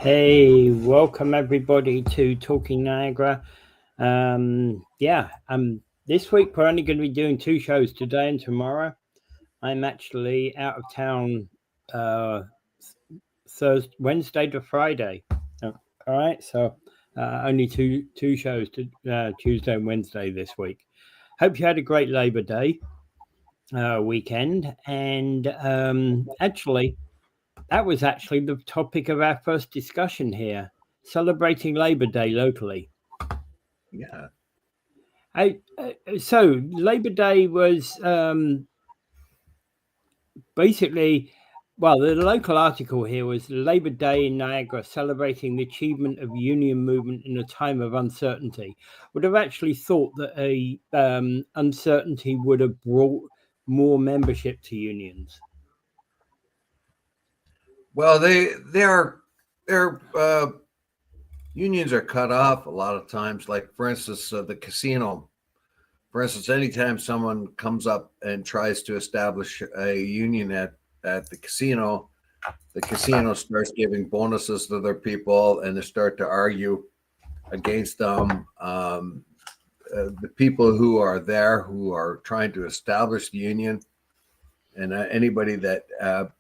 Hey, welcome everybody to Talking Niagara. This week we're only going to be doing two shows, today and tomorrow. I'm actually out of town Wednesday to Friday. All right, so only two shows, to Tuesday and Wednesday this week. Hope you had a great Labor Day weekend, and that was actually the topic of our first discussion here, celebrating Labor Day locally. Yeah. So Labor Day was basically, well, the local article here was Labor Day in Niagara celebrating the achievement of union movement in a time of uncertainty. Would have actually thought that a uncertainty would have brought more membership to unions. Well, their unions are cut off a lot of times. Like, for instance, the casino. For instance, anytime someone comes up and tries to establish a union at the casino starts giving bonuses to their people, and they start to argue against them. The people who are there, who are trying to establish the union, and anybody that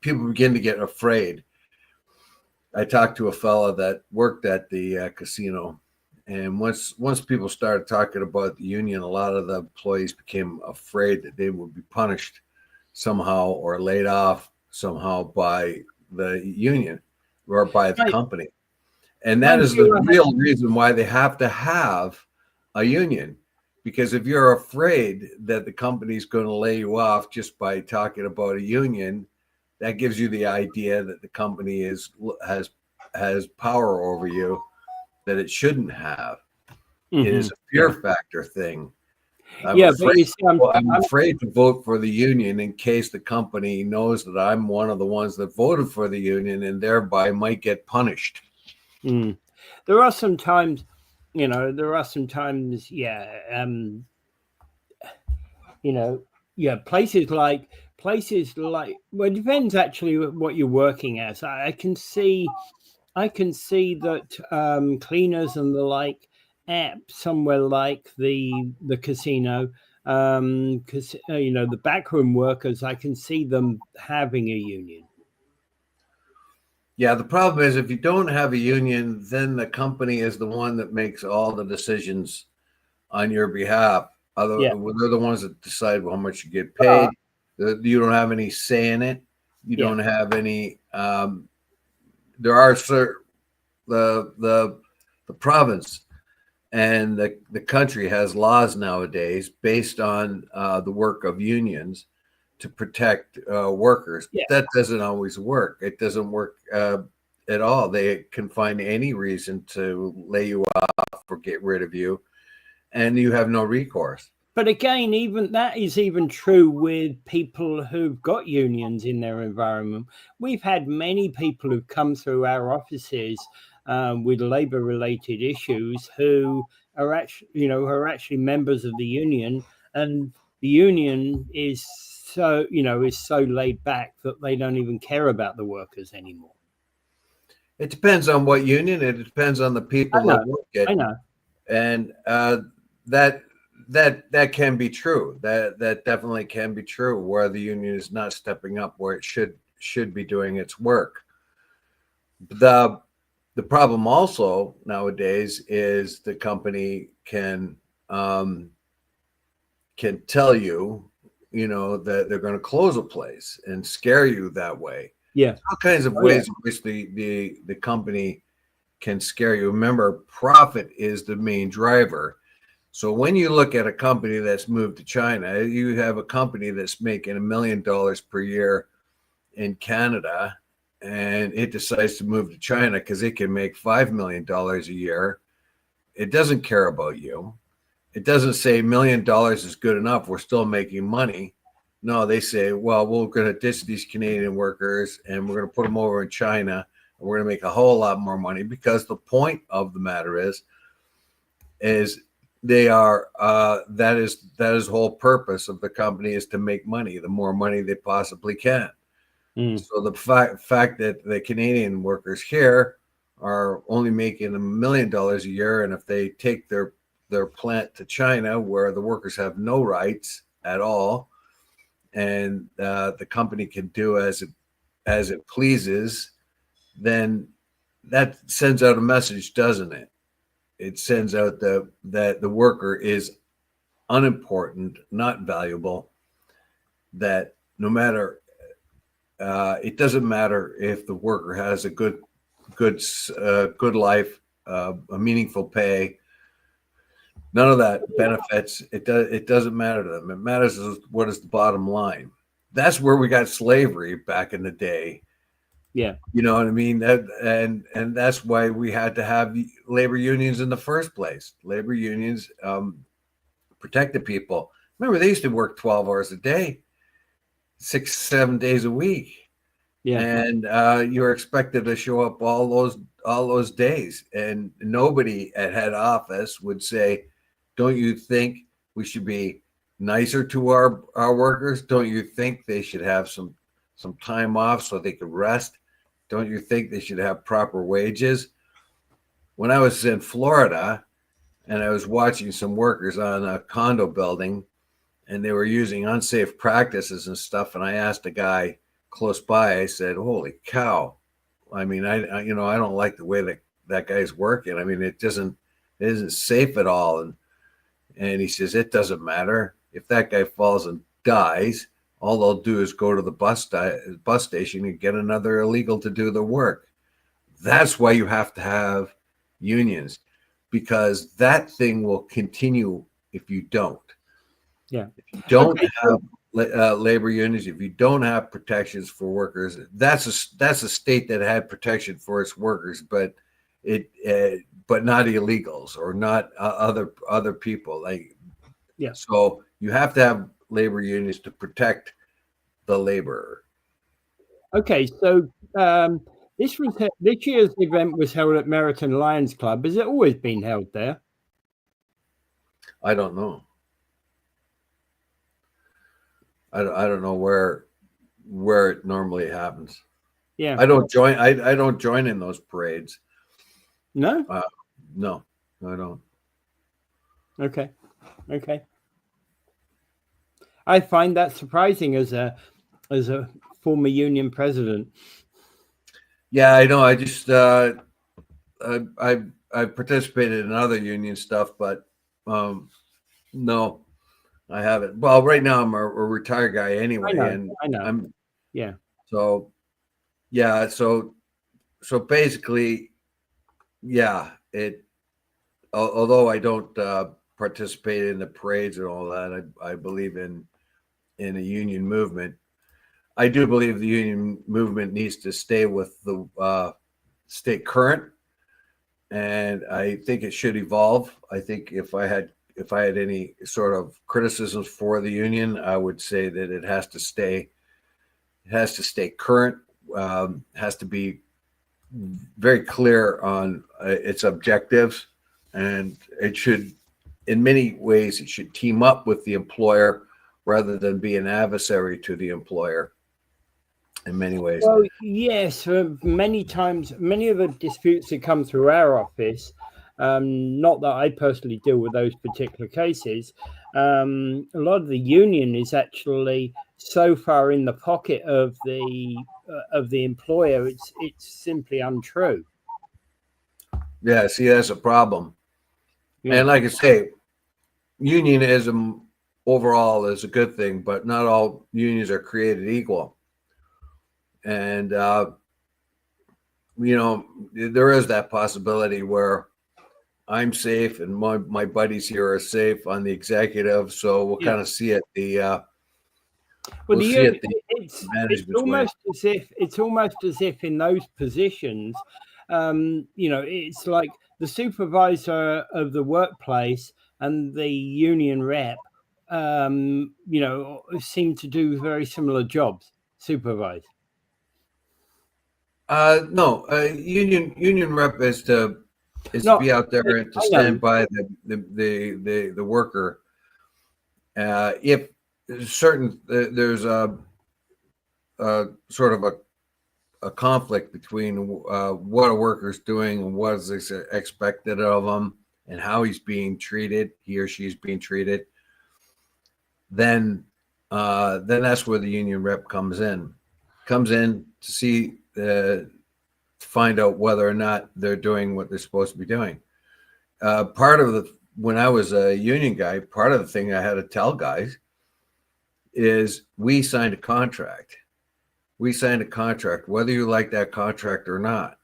people begin to get afraid. I talked to a fellow that worked at the casino, and once people started talking about the union, a lot of the employees became afraid that they would be punished somehow or laid off somehow by the union or by the company. And that is the real reason why they have to have a union. Because if you're afraid that the company is going to lay you off just by talking about a union, that gives you the idea that the company has power over you that it shouldn't have. Mm-hmm. It is a fear factor thing. I'm afraid to vote for the union in case the company knows that I'm one of the ones that voted for the union and thereby might get punished. There are some times, places like, well, it depends actually what you're working as. I can see that cleaners and the like at somewhere like the casino, because the backroom workers, I can see them having a union. Yeah, the problem is if you don't have a union, then the company is the one that makes all the decisions on your behalf. They're the ones that decide how much you get paid. You don't have any say in it. You don't have any. There are the province and the country has laws nowadays based on the work of unions to protect workers. That doesn't always work. It doesn't work at all. They can find any reason to lay you off or get rid of you, and you have no recourse. But again, even that is even true with people who've got unions in their environment. We've had many people who've come through our offices with labor-related issues who are actually members of the union, and the union is so laid back that they don't even care about the workers anymore. It depends on what union. It depends on the people that work it. I know, and that can be true. That definitely can be true, where the union is not stepping up where it should be doing its work. The problem also nowadays is the company can tell you, that they're going to close a place and scare you that way. Yeah, all kinds of ways in which the company can scare you. Remember, profit is the main driver. So when you look at a company that's moved to China, you have a company that's making $1 million per year in Canada, and it decides to move to China because it can make $5 million a year. It doesn't care about you. It doesn't say $1 million is good enough, we're still making money. No, they say, well, we're going to ditch these Canadian workers and we're going to put them over in China, and we're going to make a whole lot more money, because the point of the matter is they are that is the whole purpose of the company, is to make money, the more money they possibly can. So the fact that the Canadian workers here are only making $1 million a year, and if they take their plant to China, where the workers have no rights at all, and the company can do as it pleases, then that sends out a message, doesn't it? It sends out that the worker is unimportant, not valuable. That no matter, it doesn't matter if the worker has a good life, a meaningful pay. None of that benefits. It doesn't matter to them. It matters what is the bottom line. That's where we got slavery back in the day. Yeah. You know what I mean? And that's why we had to have labor unions in the first place. Labor unions protected people. Remember, they used to work 12 hours a day, 6-7 days a week. Yeah. And you're expected to show up all those days. And nobody at head office would say, don't you think we should be nicer to our workers? Don't you think they should have some time off so they could rest? Don't you think they should have proper wages? When I was in Florida and I was watching some workers on a condo building and they were using unsafe practices and stuff, and I asked a guy close by, I said, holy cow. I mean, I don't like the way that guy's working. I mean, it isn't safe at all. And he says, it doesn't matter. If that guy falls and dies, all they'll do is go to the bus station and get another illegal to do the work. That's why you have to have unions, because that thing will continue if you don't. Yeah. If you don't have labor unions, if you don't have protections for workers, that's a state that had protection for its workers, but not illegals or not other people. Yeah. So you have to have labor unions to protect the laborer. Okay, so this year's event was held at Meriton Lions Club. Has it always been held there? I don't know. I don't know where it normally happens. Yeah. I don't join in those parades. No? No, I don't. Okay. I find that surprising as a former union president. Yeah, I know. I just I participated in other union stuff, but no, I haven't. Well, right now I'm a retired guy anyway, I know. Yeah. So yeah, so basically, yeah. Although I don't participate in the parades and all that, I believe in a union movement. I do believe the union movement needs to stay stay current, and I think it should evolve. I think if I had any sort of criticisms for the union, I would say that it has to stay current, has to be very clear on its objectives, and it should, in many ways, it should team up with the employer rather than be an adversary to the employer. In many ways. Well, yes, many times, many of the disputes that come through our office, not that I personally deal with those particular cases, a lot of the union is actually so far in the pocket of the employer, it's simply untrue. Yeah, see, that's a problem. Yeah. And like I say, unionism overall is a good thing, but not all unions are created equal. And, there is that possibility where I'm safe and my buddies here are safe on the executive. So we'll kind of see it. It's almost as if in those positions, it's like the supervisor of the workplace and the union rep, seem to do very similar jobs. Supervise. No, union rep is to be out there and to stand by the worker. If there's a sort of a conflict between what a worker's doing and what is expected of him and how he's being treated, he or she's being treated, then that's where the union rep comes in to see to find out whether or not they're doing what they're supposed to be doing. When I was a union guy, part of the thing I had to tell guys is we signed a contract. Whether you like that contract or not,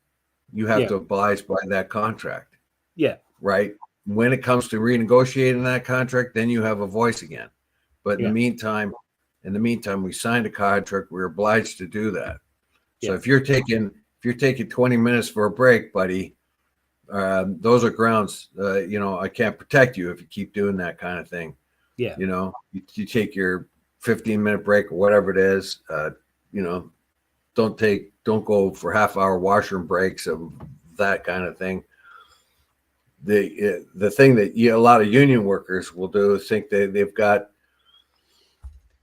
you have to abide by that contract. Yeah. Right. When it comes to renegotiating that contract, then you have a voice again. But in the meantime, we signed a contract. We're obliged to do that. So if you're taking 20 minutes for a break, buddy, those are grounds. I can't protect you if you keep doing that kind of thing. Yeah. You take your 15-minute break or whatever it is. Don't go for half-hour washroom breaks and that kind of thing. The thing that a lot of union workers will do is think they've got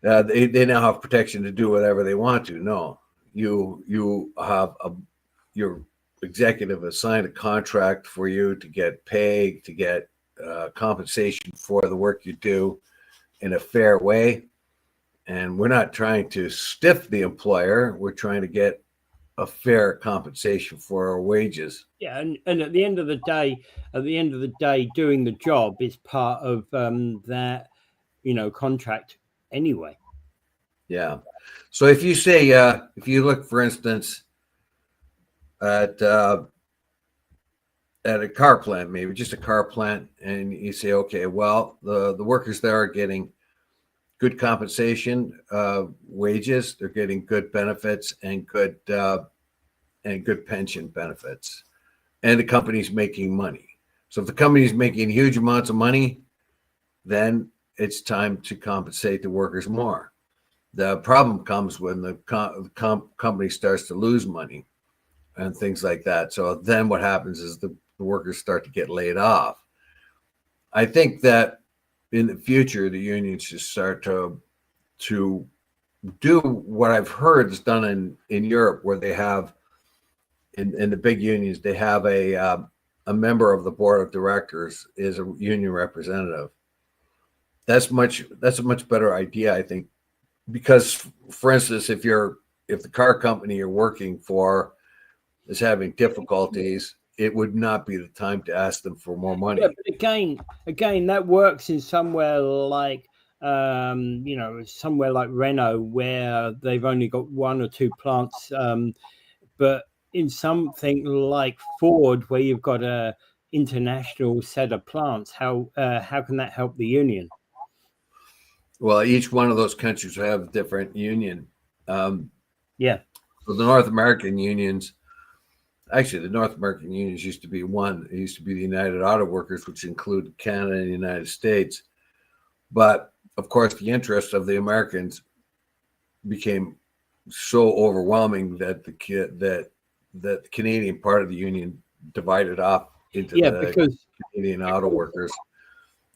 they now have protection to do whatever they want to. No, you have your executive assigned a contract for you to get paid, to get compensation for the work you do in a fair way. And we're not trying to stiff the employer. We're trying to get a fair compensation for our wages. Yeah, and at the end of the day, doing the job is part of that, contract anyway. Yeah. So if you say, if you look, for instance, at a car plant, maybe just a car plant, and you say, okay, well, the workers there are getting good compensation, wages, they're getting good benefits and good pension benefits, and the company's making money. So if the company's making huge amounts of money, then it's time to compensate the workers more. The problem comes when the company starts to lose money and things like that. So then what happens is the workers start to get laid off. I think that in the future, the unions should start to do what I've heard is done in Europe, where they have in the big unions, they have a member of the board of directors is a union representative. That's a much better idea, I think, because, for instance, if the car company you're working for is having difficulties, it would not be the time to ask them for more money. Yeah, but again, that works in somewhere like somewhere like Renault, where they've only got one or two plants. But in something like Ford, where you've got a international set of plants, how can that help the union? Well, each one of those countries will have a different union. Yeah. So the North American unions. Actually, the North American unions used to be one. It used to be the United Auto Workers, which included Canada and the United States. But, of course, the interest of the Americans became so overwhelming that the Canadian part of the union divided up into the Canadian Auto Workers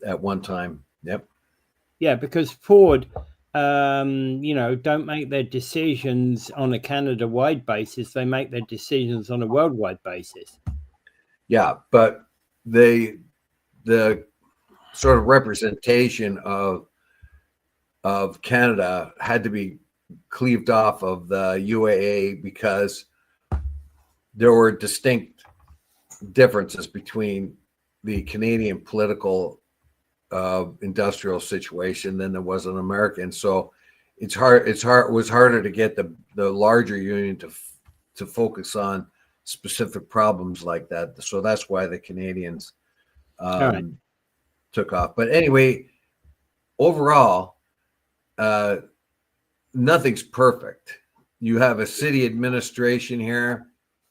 at one time. Yep. Yeah, because Ford, don't make their decisions on a Canada-wide basis. They make their decisions on a worldwide basis. Yeah, but the sort of representation of Canada had to be cleaved off of the UAA because there were distinct differences between the Canadian political industrial situation than there was an American. So it was harder to get the larger union to focus on specific problems like that. So that's why the Canadians took off. But anyway, overall, nothing's perfect. You have a city administration here.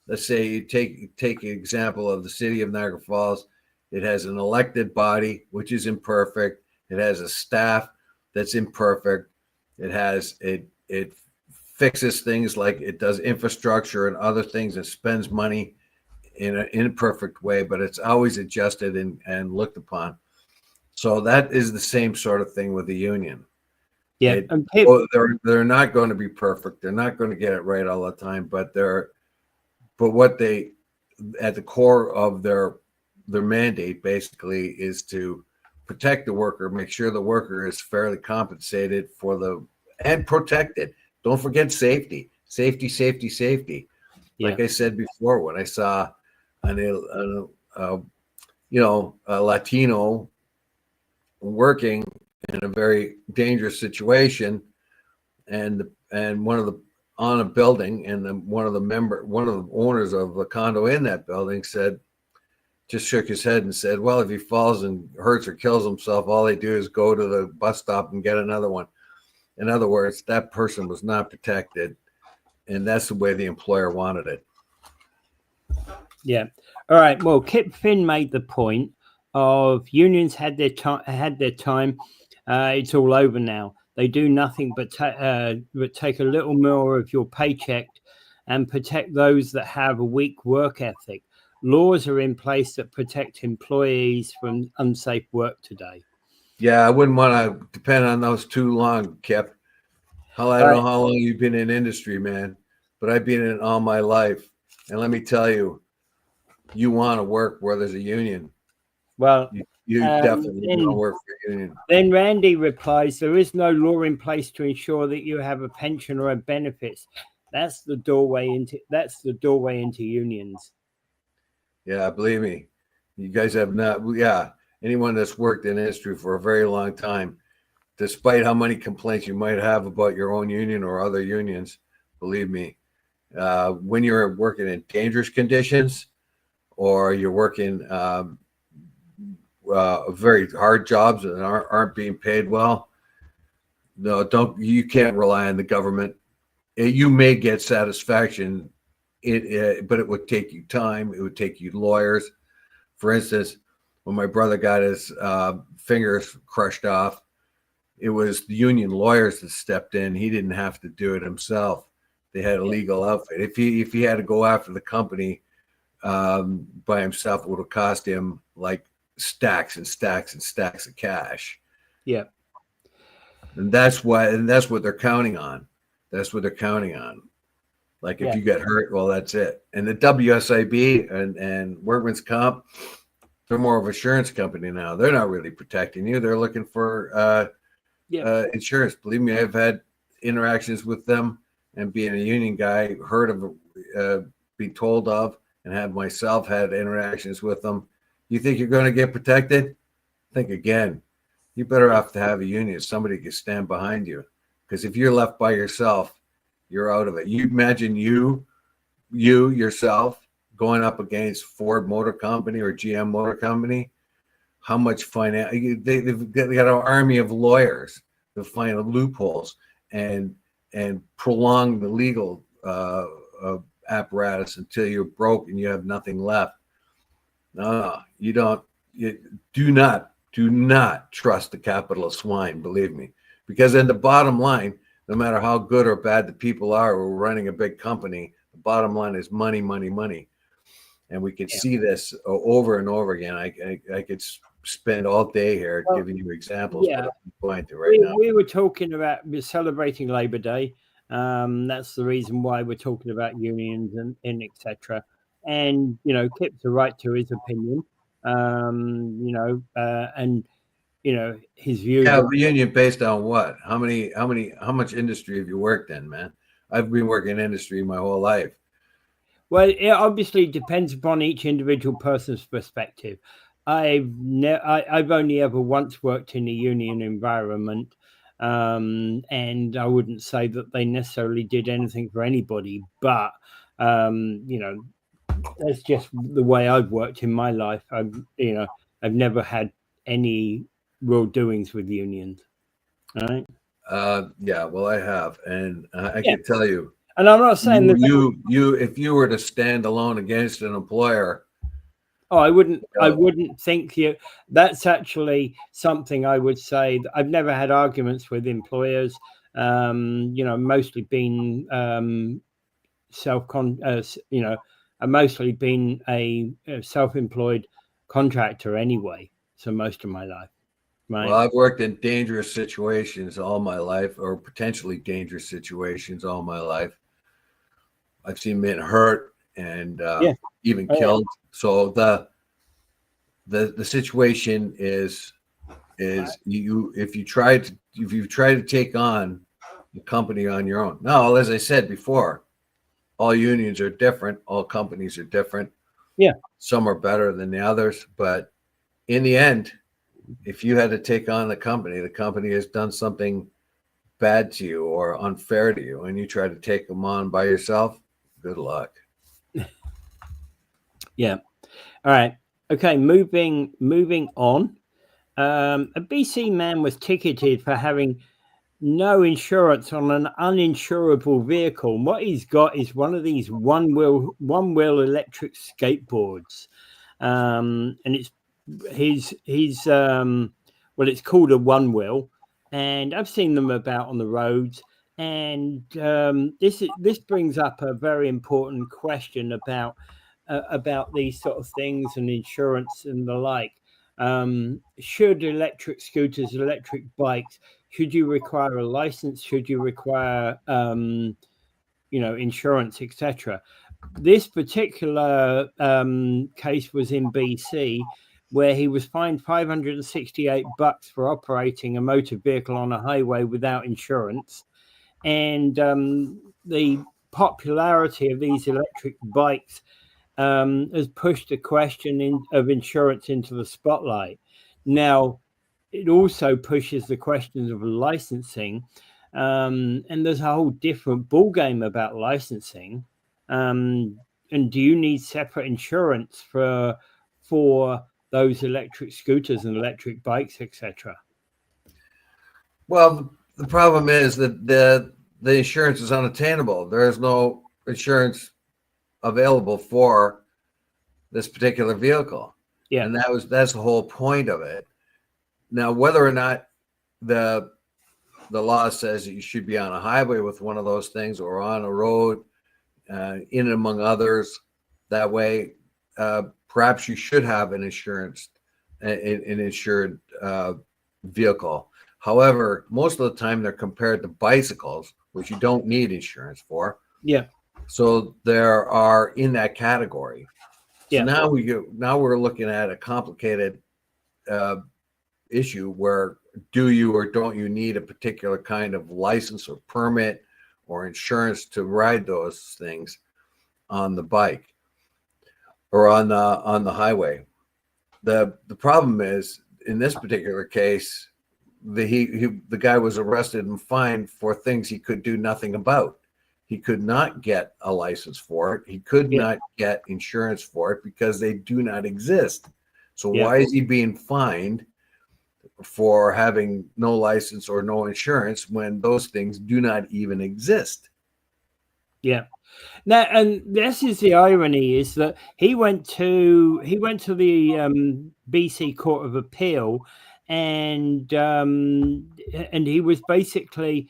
Let's say you take an example of the city of Niagara Falls. It has an elected body, which is imperfect. It has a staff that's imperfect. It fixes things like it does infrastructure and other things. It spends money in an imperfect way, but it's always adjusted and looked upon. So that is the same sort of thing with the union. Yeah, And they're not going to be perfect. They're not going to get it right all the time, but what they at the core of their mandate basically is to protect the worker, make sure the worker is fairly compensated and protected. Don't forget safety. Like I said before, when I saw a Latino working in a very dangerous situation, and on a building, and one of the owners of a condo in that building just shook his head and said, well, if he falls and hurts or kills himself, all they do is go to the bus stop and get another one. In other words, that person was not protected, and that's the way the employer wanted it. Yeah. All right. Well, Kip Finn made the point of unions had their time. It's all over now. They do nothing but take a little more of your paycheck and protect those that have a weak work ethic. Laws are in place that protect employees from unsafe work today. Yeah, I wouldn't want to depend on those too long, Kip. I don't know how long you've been in industry, man, but I've been in it all my life. And let me tell you, you want to work where there's a union. Well, you definitely want to work for a union. Then Randy replies, there is no law in place to ensure that you have a pension or a benefits. That's the doorway into unions. Yeah, believe me, you guys have not. Yeah, anyone that's worked in industry for a very long time, despite how many complaints you might have about your own union or other unions, believe me, when you're working in dangerous conditions or you're working very hard jobs that aren't being paid well, you can't rely on the government. You may get satisfaction, but it would take you time. It would take you lawyers. For instance, when my brother got his fingers crushed off, it was the union lawyers that stepped in. He didn't have to do it himself. They had a legal outfit. If he had to go after the company by himself, it would have cost him like stacks and stacks and stacks of cash. Yeah. And that's what they're counting on. That's what they're counting on. Like if you get hurt, well, that's it. And the WSIB and Workman's Comp, they're more of an insurance company now. They're not really protecting you. They're looking for insurance. Believe me, I've had interactions with them, and being a union guy, heard of, be told of, and have myself had interactions with them. You think you're going to get protected? Think again. You better have to have a union. Somebody can stand behind you. Because if you're left by yourself, you're out of it. You imagine you yourself going up against Ford Motor Company or GM Motor Company. How much finance? They've got an army of lawyers to find loopholes and prolong the legal apparatus until you're broke and you have nothing left. No, you don't. You do not trust the capitalist swine. Believe me, because in the bottom line, no matter how good or bad the people are who are running a big company, the bottom line is money, money, money. And we can see this over and over again. I could spend all day here giving you examples. Yeah, but I'm going to right now. We were talking about celebrating Labor Day. That's the reason why we're talking about unions and etc. And Kip's a right to his opinion. And his views. Yeah, the union based on what? How much industry have you worked in, man? I've been working in industry my whole life. Well, it obviously depends upon each individual person's perspective. I've only ever once worked in a union environment, and I wouldn't say that they necessarily did anything for anybody, but that's just the way I've worked in my life. I've never had any real doings with unions. All right. Yeah, well, I have, and I can tell you. And I'm not saying that you if you were to stand alone against an employer. Oh, I wouldn't think you. That's actually something I would say. I've never had arguments with employers. Mostly been I've mostly been a self-employed contractor anyway. So most of my life, Right. Well, I've worked in dangerous situations all my life, or potentially dangerous situations all my life. I've seen men hurt and Yeah. even Oh, yeah. killed. So the situation is you if you try to take on the company on your own. Now, as I said before, all unions are different, all companies are different. Yeah. Some are better than the others, but in the end, if you had to take on the company has done something bad to you or unfair to you, and you try to take them on by yourself, good luck. Yeah. All right. Okay. Moving on. A BC man was ticketed for having no insurance on an uninsurable vehicle. And what he's got is one of these one-wheel electric skateboards, and it's well, it's called a one wheel, and I've seen them about on the roads. And this brings up a very important question about these sort of things and insurance and the like. Should electric scooters, electric bikes, should you require a license? Should you require insurance, etc.? This particular case was in BC, where he was fined $568 for operating a motor vehicle on a highway without insurance. And the popularity of these electric bikes has pushed the question of insurance into the spotlight. Now, it also pushes the questions of licensing, and there's a whole different ballgame about licensing. And do you need separate insurance for those electric scooters and electric bikes, etc.? Well, the problem is that the insurance is unattainable. There is no insurance available for this particular vehicle. Yeah. And that's the whole point of it. Now, whether or not the law says that you should be on a highway with one of those things or on a road, in and among others, that way, perhaps you should have an insured vehicle. However, most of the time they're compared to bicycles, which you don't need insurance for. Yeah. So there are in that category. So Yeah. now we're looking at a complicated issue where do you or don't you need a particular kind of license or permit or insurance to ride those things on the bike or on the highway. The problem is in this particular case, the guy was arrested and fined for things he could do nothing about. He could not get a license for it. He could not get insurance for it because they do not exist. So why is he being fined for having no license or no insurance when those things do not even exist? Yeah. Now, and this is the irony, is that he went to the BC Court of Appeal, and he was basically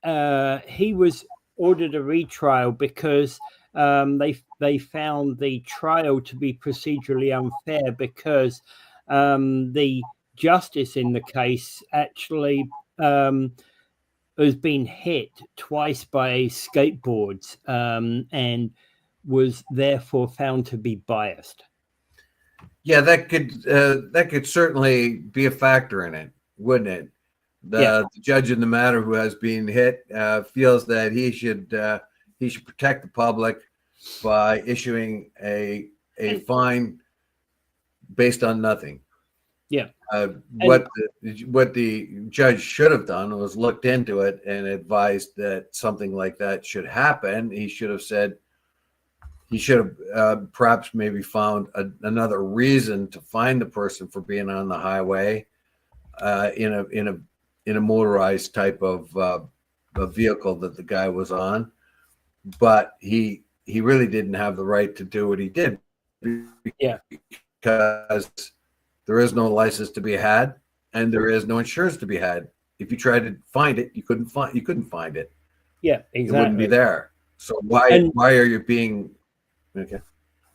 he was ordered a retrial because they found the trial to be procedurally unfair because the justice in the case actually has been hit twice by skateboards and was therefore found to be biased. Yeah, that could certainly be a factor in it, wouldn't it? The judge in the matter who has been hit feels that he should protect the public by issuing a fine based on nothing. Yeah. What the judge should have done was looked into it and advised that something like that should happen. He should have said, he should have perhaps maybe found another reason to fine the person for being on the highway in a motorized type of a vehicle that the guy was on. But he really didn't have the right to do what he did. Yeah. Because there is no license to be had, and there is no insurance to be had. If you tried to find it, you couldn't find it. Yeah, exactly. It wouldn't be there. So why are you being okay?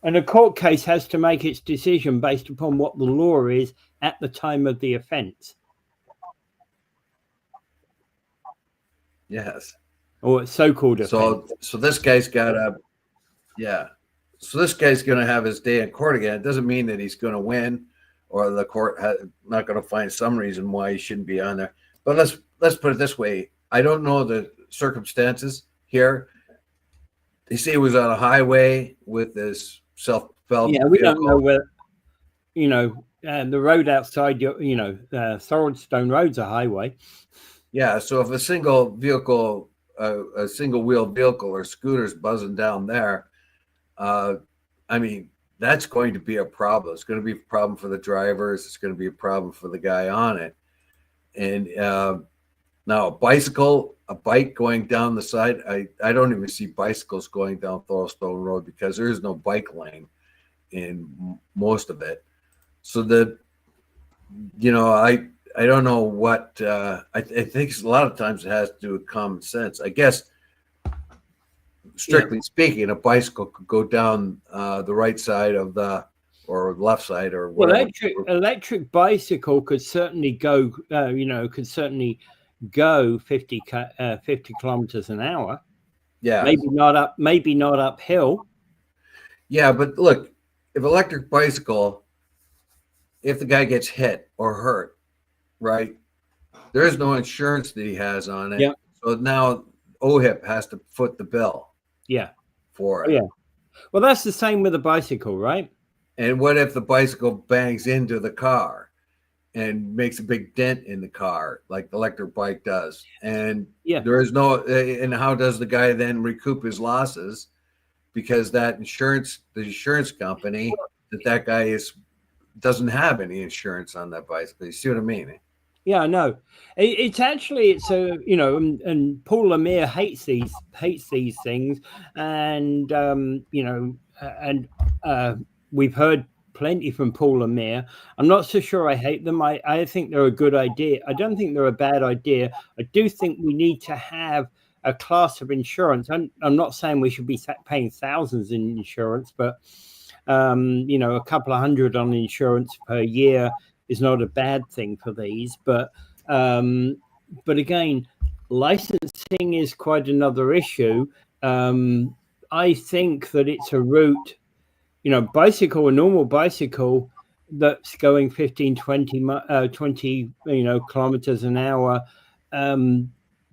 And a court case has to make its decision based upon what the law is at the time of the offence. Yes. or so-called offense. So this guy's got so this guy's going to have his day in court again. It doesn't mean that he's going to win, or the court not going to find some reason why he shouldn't be on there. But let's put it this way: I don't know the circumstances here. They say he was on a highway with this self-propelled Yeah, we vehicle. don't know whether, the road outside Thornstone Road's a highway. Yeah, so if a single vehicle, a single-wheel vehicle or scooter's buzzing down there, I mean, that's going to be a problem. It's going to be a problem for the drivers. It's going to be a problem for the guy on it. And now a bike going down the side, I don't even see bicycles going down Thorstone Road because there is no bike lane in most of it. So I don't know what, I think a lot of times it has to do with common sense. I guess, strictly speaking, a bicycle could go down the right side or left side or whatever. Electric bicycle could certainly go, go 50 kilometers an hour. Yeah. Maybe not uphill. Yeah, but look, if electric bicycle, if the guy gets hit or hurt, right, there is no insurance that he has on it. Yeah. So now OHIP has to foot the bill. Yeah. For it. Yeah. Well, that's the same with a bicycle, right? And what if the bicycle bangs into the car and makes a big dent in the car like the electric bike does? And there is no, and how does the guy then recoup his losses? Because the insurance company that guy doesn't have any insurance on that bicycle. You see what I mean? Yeah, I know. It's and Paul Lemire hates these things, and we've heard plenty from Paul Lemire. I'm not so sure I hate them. I think they're a good idea. I don't think they're a bad idea. I do think we need to have a class of insurance. I'm not saying we should be paying thousands in insurance, but a couple of hundred on insurance per year is not a bad thing for these. But again, licensing is quite another issue. I think that it's a route, a normal bicycle that's going 15, 20 kilometers an hour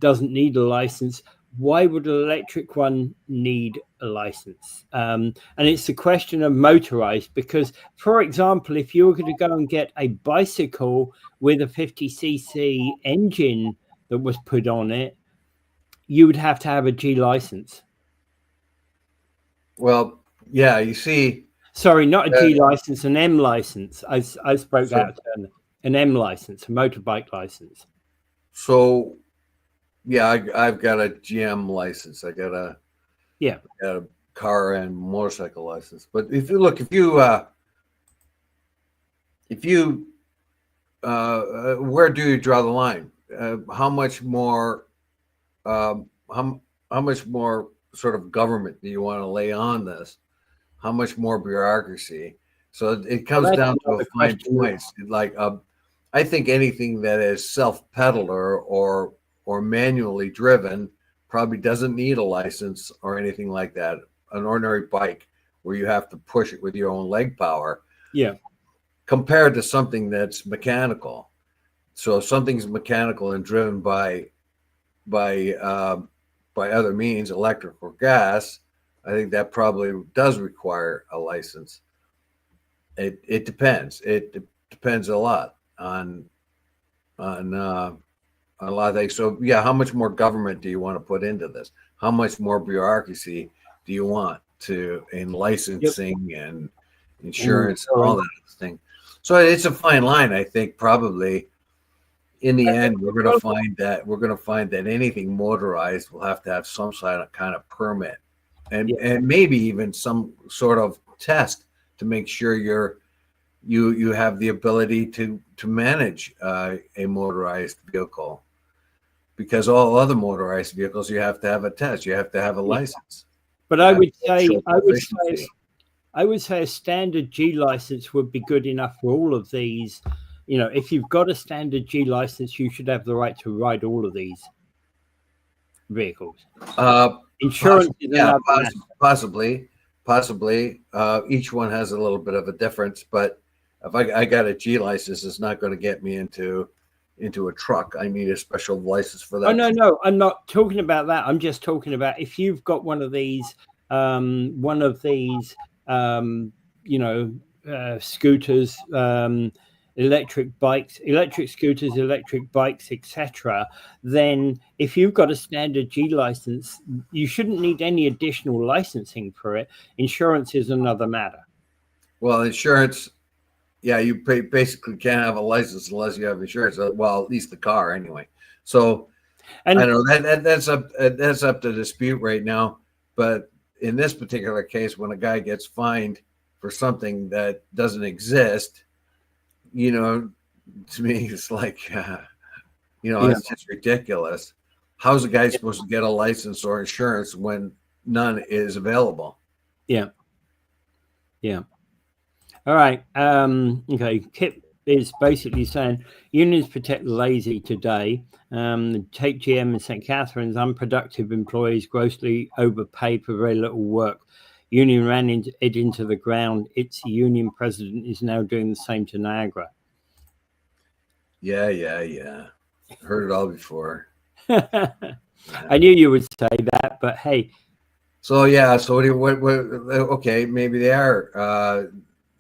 doesn't need a license. Why would an electric one need a license? And it's a question of motorized, because, for example, if you were going to go and get a bicycle with a 50cc engine that was put on it, you would have to have a G license. Well, yeah, you see. Sorry, not a G license, an M license. I spoke out an M license, a motorbike license. So, yeah, I've got a GM license. I got a car and motorcycle license. But if you where do you draw the line? How much more sort of government do you want to lay on this? How much more bureaucracy? So it comes down to a fine point. Like I think anything that is self-pedal or manually driven probably doesn't need a license or anything like that. An ordinary bike where you have to push it with your own leg power. Yeah. Compared to something that's mechanical. So if something's mechanical and driven by other means, electric or gas, I think that probably does require a license. It depends. It depends a lot on a lot of things. So yeah, how much more government do you want to put into this? How much more bureaucracy do you want in licensing and insurance and all that thing? So it's a fine line. I think probably in the end we're going to find that anything motorized will have to have some kind of permit and maybe even some sort of test to make sure you have the ability to manage a motorized vehicle. Because all other motorized vehicles, you have to have a test. You have to have a license. But I would say a standard G license would be good enough for all of these. If you've got a standard G license, you should have the right to ride all of these. vehicles? Uh, Insurance is another matter. possibly. Each one has a little bit of a difference, but if I got a G license, it's not going to get me into a truck. I need a special license for that. Oh no, I'm not talking about that. I'm just talking about if you've got one of these, scooters, electric scooters, electric bikes, etc. Then if you've got a standard G license, you shouldn't need any additional licensing for it. Insurance is another matter. Well, insurance, yeah, you basically can't have a license unless you have insurance. Well, at least the car anyway. So And I know that's up to dispute right now. But in this particular case, when a guy gets fined for something that doesn't exist, to me, it's like, it's just ridiculous. How's a guy supposed to get a license or insurance when none is available? Yeah. All right. Okay. Kip is basically saying unions protect the lazy today. Take GM and St. Catherine's, unproductive employees grossly overpaid for very little work. Union ran it into the ground. Its union president is now doing the same to Niagara. Yeah. Heard it all before. I knew you would say that, but hey. So what okay, maybe they are.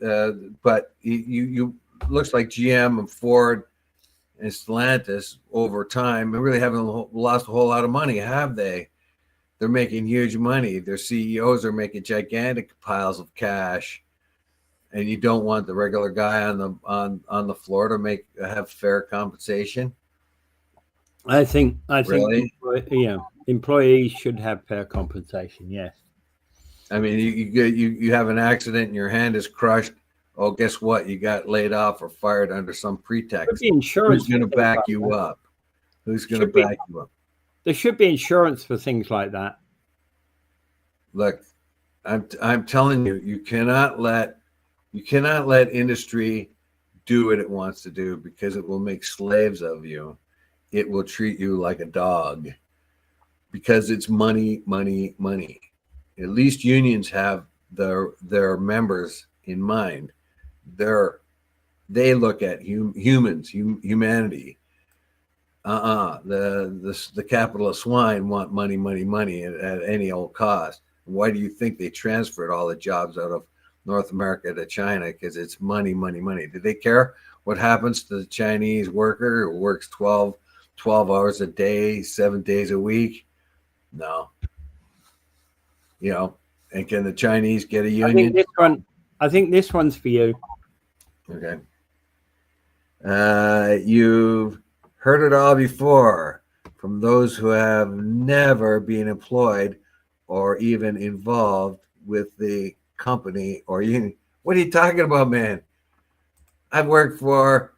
But you looks like GM and Ford and Stellantis over time really haven't lost a whole lot of money, have they? They're making huge money. Their CEOs are making gigantic piles of cash, and you don't want the regular guy on the floor to have fair compensation. I think really? Employees should have fair compensation. Yes. I mean, you have an accident and your hand is crushed. Oh, guess what? You got laid off or fired under some pretext. Insurance. Who's going to back you up? Who's going to back you up? There should be insurance for things like that. Look, I'm telling you, you cannot let industry do what it wants to do, because it will make slaves of you. It will treat you like a dog, because it's money. At least unions have their members in mind. They look at humanity. The capitalist swine want money at any old cost. Why do you think they transferred all the jobs out of North America to China? Because it's money. Do they care what happens to the Chinese worker who works 12 hours a day, 7 days a week? No. And can the Chinese get a union? I think this one's for you. Okay. You've heard it all before from those who have never been employed or even involved with the company or union. What are you talking about, man? I've worked for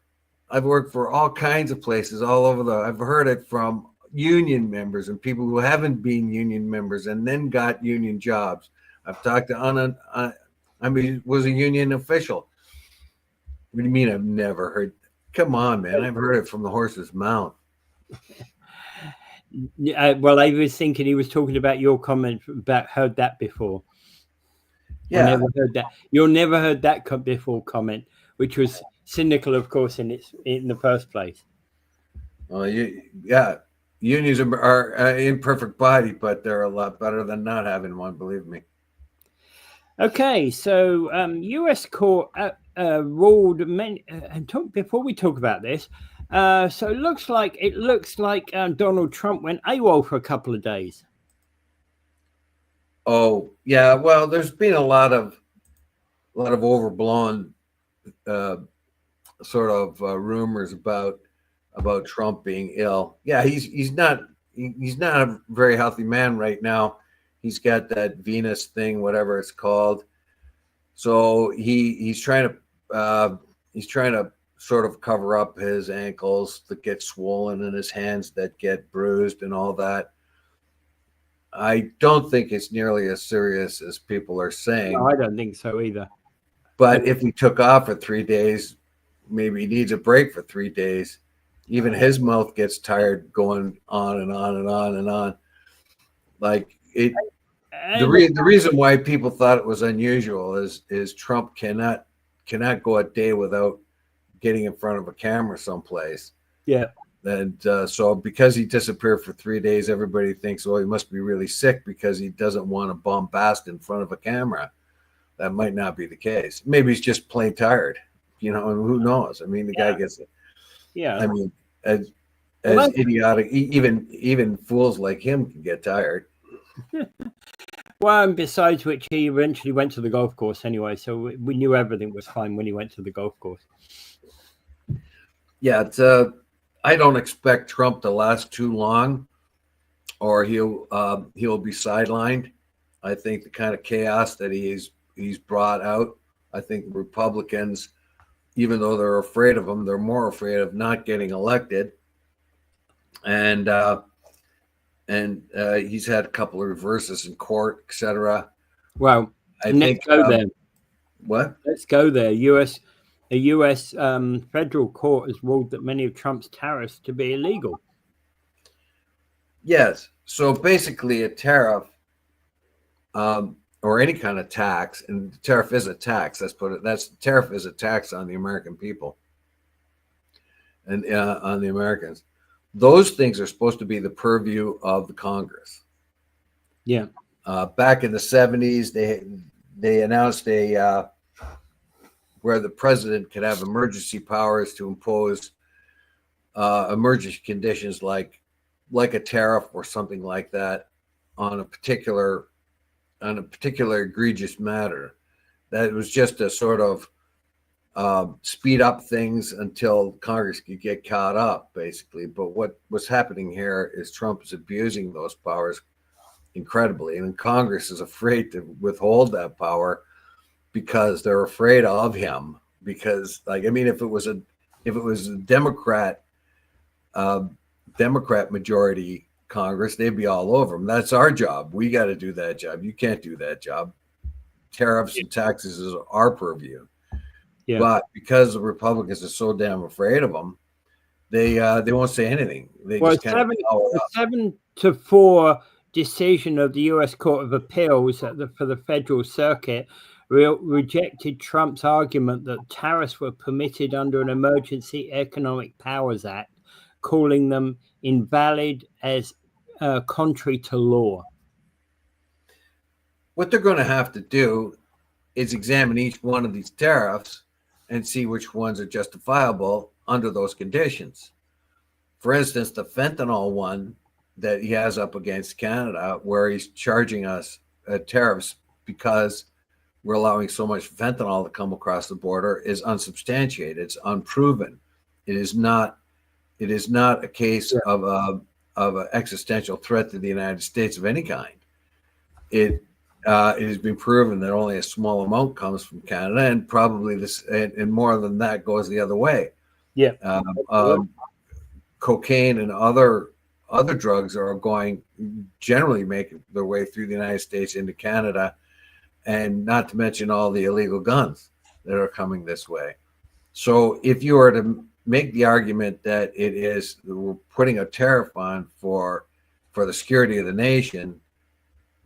all kinds of places all over I've heard it from union members and people who haven't been union members and then got union jobs. I've talked to was a union official. What do you mean I've never heard? Come on, man. I've heard it from the horse's mouth. Well, I was thinking he was talking about your comment about heard that before. Yeah. I never heard that. You've never heard that before comment, which was cynical, of course, in the first place. Well, yeah. Unions are an imperfect body, but they're a lot better than not having one, believe me. Okay, so U.S. court ruled before we talk about this. So it looks like Donald Trump went AWOL for a couple of days. Oh yeah, well, there's been a lot of overblown sort of rumors about Trump being ill. Yeah, he's not a very healthy man right now. He's got that Venus thing, whatever it's called. So he's trying to sort of cover up his ankles that get swollen and his hands that get bruised and all that. I don't think it's nearly as serious as people are saying. No, I don't think so either. But if he took off for 3 days, maybe he needs a break for 3 days. Even his mouth gets tired going on and on and on and on. Like it. And The reason why people thought it was unusual is Trump cannot go a day without getting in front of a camera someplace. yeah, And so because he disappeared for 3 days, everybody thinks, well, he must be really sick because he doesn't want to bombast in front of a camera. That might not be the case. Maybe he's just plain tired, and who knows? I mean, the guy gets it. yeah. I mean, as Well, idiotic, even fools like him can get tired. well, and besides which, he eventually went to the golf course anyway, so we knew everything was fine when he went to the golf course. Yeah, I don't expect Trump to last too long, or he'll be sidelined. I think the kind of chaos that he's brought out, I think Republicans, even though they're afraid of him, they're more afraid of not getting elected. And he's had a couple of reverses in court, etc. Well, let's go there. What? Let's go there. A U.S. federal court has ruled that many of Trump's tariffs to be illegal. Yes. So basically, a tariff, or any kind of tax, and the tariff is a tax. Tariff is a tax on the American people and on the Americans. Those things are supposed to be the purview of the Congress. Yeah. Back in the 70s, they announced where the president could have emergency powers to impose emergency conditions like a tariff or something like that on a particular egregious matter. That was just a sort of speed up things until Congress could get caught up, basically. But what was happening here is Trump is abusing those powers incredibly, and Congress is afraid to withhold that power because they're afraid of him. Because, if it was a Democrat majority Congress, they'd be all over him. That's our job. We got to do that job. You can't do that job. Tariffs and taxes is our purview. Yeah. But because the Republicans are so damn afraid of them, they won't say anything. They just kind of follow up. 7-4 decision of the U.S. Court of Appeals for the Federal Circuit rejected Trump's argument that tariffs were permitted under an Emergency Economic Powers Act, calling them invalid as contrary to law. What they're going to have to do is examine each one of these tariffs and see which ones are justifiable under those conditions. For instance, the fentanyl one that he has up against Canada, where he's charging us tariffs because we're allowing so much fentanyl to come across the border, is unsubstantiated. It's unproven. It is not a case of an existential threat to the United States of any kind. It has been proven that only a small amount comes from Canada, and probably and more than that goes the other way. Yeah. Cocaine and other drugs are generally making their way through the United States into Canada, and not to mention all the illegal guns that are coming this way. So if you were to make the argument that we're putting a tariff on for the security of the nation,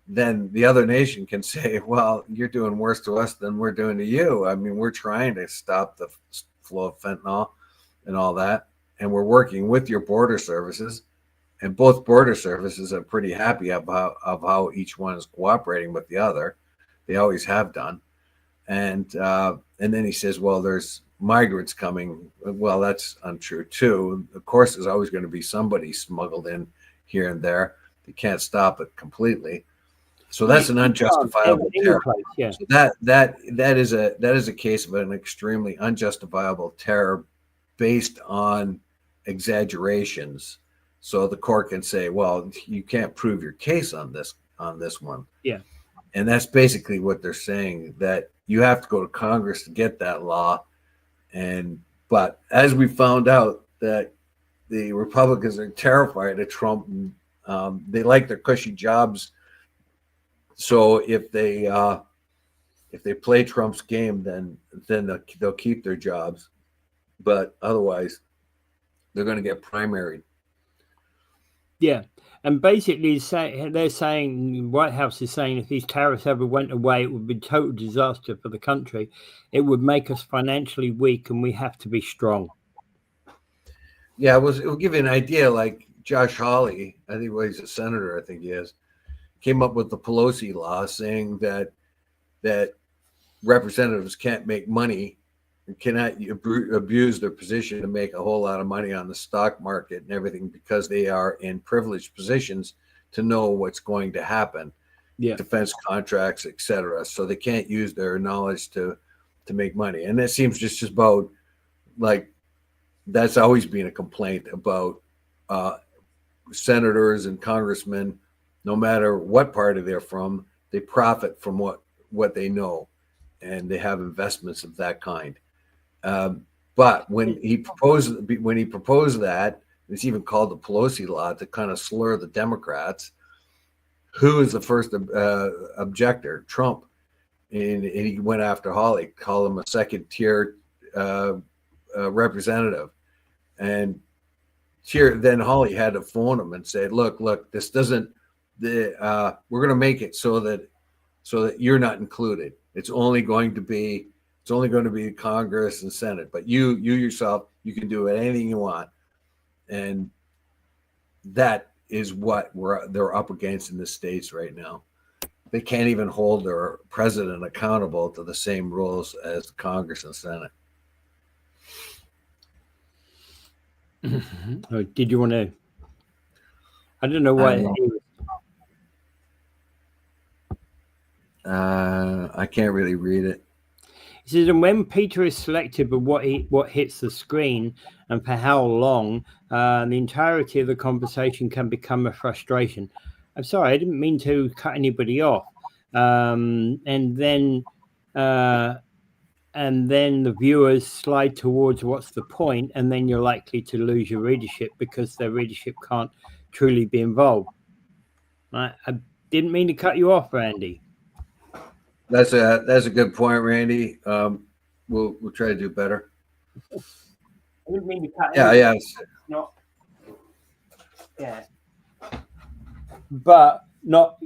then the other nation can say, well, you're doing worse to us than we're doing to you. I mean, we're trying to stop the flow of fentanyl and all that, and we're working with your border services, and both border services are pretty happy about how each one is cooperating with the other. They always have done. And then he says, well, there's migrants coming. Well, that's untrue too. Of course, there's always going to be somebody smuggled in here and there. You can't stop it completely. So that's an unjustifiable tariff. Yeah. So that is a case of an extremely unjustifiable terror based on exaggerations. So the court can say, well, you can't prove your case on this one. Yeah. And that's basically what they're saying, that you have to go to Congress to get that law. But as we found out, that the Republicans are terrified of Trump. They like their cushy jobs. So if they play Trump's game, then they'll keep their jobs. But otherwise, they're going to get primaried. Yeah. And basically, they're saying, the White House is saying, if these tariffs ever went away, it would be a total disaster for the country. It would make us financially weak, and we have to be strong. Yeah, it will give you an idea. Like Josh Hawley, I think he's a senator. I think he is, came up with the Pelosi law saying that representatives can't make money and cannot abuse their position to make a whole lot of money on the stock market and everything because they are in privileged positions to know what's going to happen. Yeah. Defense contracts, etc. So they can't use their knowledge to make money. And that seems just about like that's always been a complaint about senators and congressmen, no matter what party they're from, they profit from what they know, and they have investments of that kind. But when he proposed that, it's even called the Pelosi law to kind of slur the Democrats. Who is the first objector? Trump, and he went after Hawley, called him a second-tier representative, and then Hawley had to phone him and say, "Look, this doesn't. We're going to make it so that you're not included. It's only going to be Congress and Senate, but you yourself, you can do anything you want." And that is what they're up against in the States right now. They can't even hold their president accountable to the same rules as Congress and Senate. Oh, did you want to? I don't know why. I can't really read it. He says, and when Peter is selected by what hits the screen and for how long, the entirety of the conversation can become a frustration. I'm sorry, I didn't mean to cut anybody off. And then the viewers slide towards what's the point, and then you're likely to lose your readership because their readership can't truly be involved. I didn't mean to cut you off, Randy. That's a good point, Randy. We'll try to do better. I didn't mean to cut. Yeah. Yeah. But not,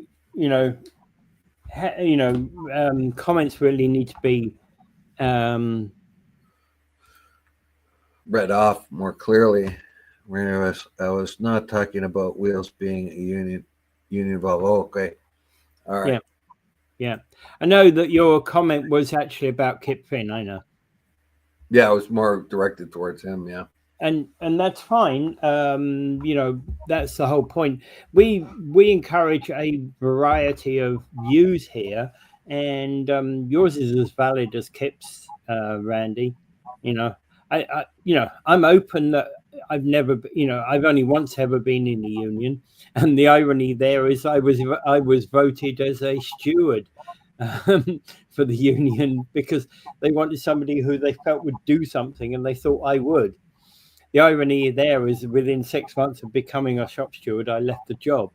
comments really need to be read off more clearly. Where I was not talking about Wheels being a union involved. Oh, okay. All right. Yeah. I know that your comment was actually about Kip Finn. I know. Yeah, it was more directed towards him. Yeah. And that's fine. That's the whole point. We encourage a variety of views here, and yours is as valid as Kip's, Randy. I'm open that I've never, I've only once ever been in the union, and the irony there is I was voted as a steward for the union because they wanted somebody who they felt would do something, and they thought I would. The irony there is within 6 months of becoming a shop steward, I left the job.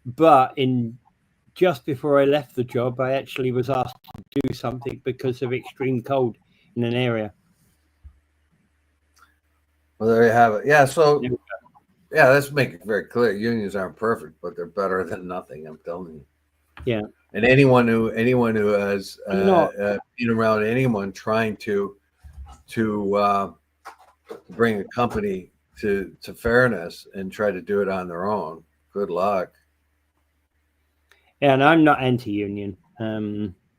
But just before I left the job, I actually was asked to do something because of extreme cold in an area. Well, there you have it. Yeah. So, yeah, let's make it very clear. Unions aren't perfect, but they're better than nothing. I'm telling you. Yeah. And anyone who has been around anyone trying to bring a company to fairness and try to do it on their own, good luck. Yeah, and I'm not anti-union.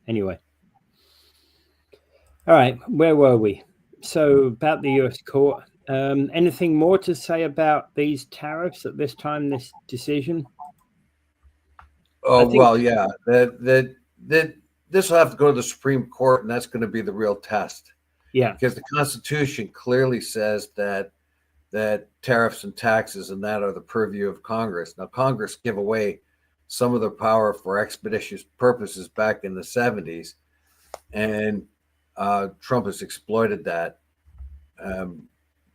Anyway. All right, where were we? So about the U.S. court. Anything more to say about these tariffs at this time, this decision? Oh, well, yeah. This will have to go to the Supreme Court, and that's going to be the real test. Yeah. Because the Constitution clearly says that tariffs and taxes and that are the purview of Congress. Now, Congress give away some of their power for expeditious purposes back in the 70s, and Trump has exploited that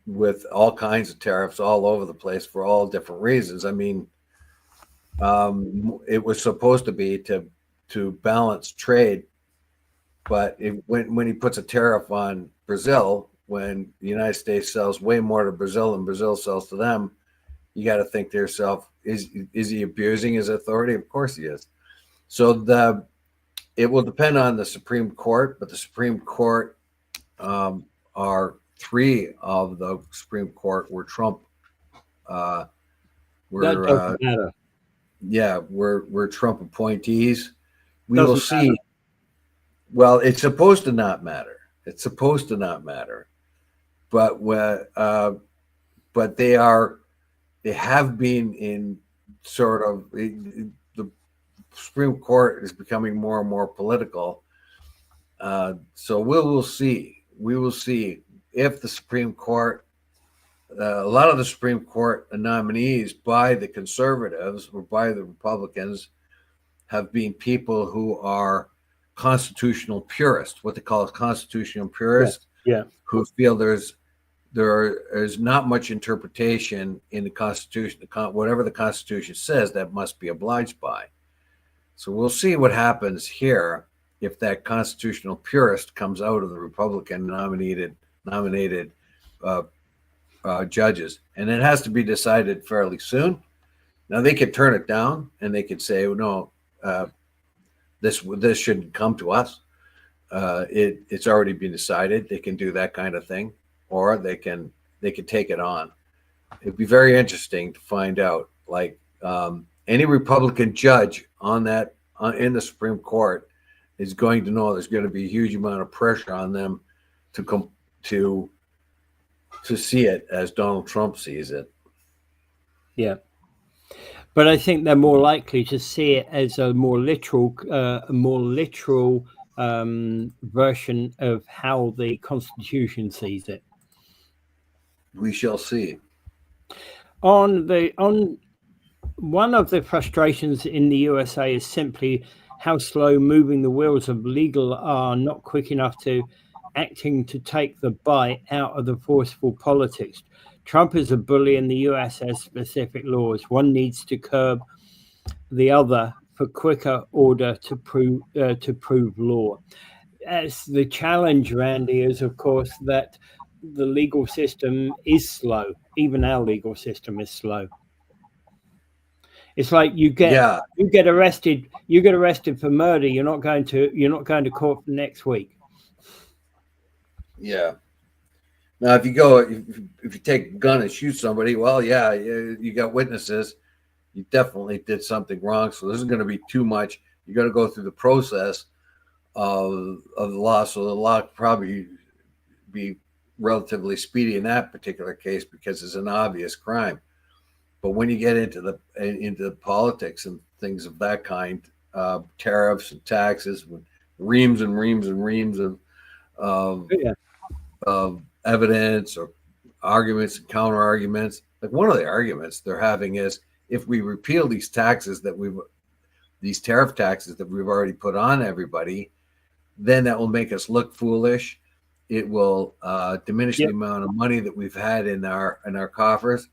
with all kinds of tariffs all over the place for all different reasons. I mean, it was supposed to be to balance trade, but when he puts a tariff on Brazil, when the United States sells way more to Brazil than Brazil sells to them, you got to think to yourself, is he abusing his authority? Of course he is. So it will depend on the Supreme Court, but the Supreme Court are 3 of the Supreme Court were Trump. That doesn't matter. Yeah, we're Trump appointees. We Doesn't will see. matter. Well, it's supposed to not matter. It's supposed to not matter, but they have been in sort of the Supreme Court is becoming more and more political. So we'll see. We will see if the Supreme Court, a lot of the Supreme Court nominees by the conservatives or by the Republicans have been people who are constitutional purists, what they call constitutional purists, who feel there is not much interpretation in the Constitution. Whatever the Constitution says, that must be obliged by. So we'll see what happens here if that constitutional purist comes out of the Republican nominated judges, and it has to be decided fairly soon. Now they could turn it down, and they could say, "No, this shouldn't come to us. It's already been decided." They can do that kind of thing, or they can take it on. It'd be very interesting to find out, like any Republican judge in the Supreme Court is going to know there's going to be a huge amount of pressure on them to see it as Donald Trump sees it. Yeah. But I think they're more likely to see it as a more literal version of how the Constitution sees it. We shall see. On one of the frustrations in the USA is simply how slow moving the wheels of legal are, not quick enough to acting to take the bite out of the forceful politics. Trump is a bully and the US has specific laws. One needs to curb the other for quicker order to prove law. As the challenge, Randy, is of course that the legal system is slow. Even our legal system is slow. It's like you get arrested for murder. You're not going to court for next week. Yeah. Now, if you take a gun and shoot somebody, well, yeah, you got witnesses. You definitely did something wrong. So this is going to be too much. You got to go through the process of the law. So the law could probably be relatively speedy in that particular case because it's an obvious crime. But when you get into the politics and things of that kind, tariffs and taxes, with reams and reams and reams of evidence or arguments and counter arguments. Like one of the arguments they're having is if we repeal these tariff taxes that we've already put on everybody, then that will make us look foolish. It will diminish the amount of money that we've had in our coffers.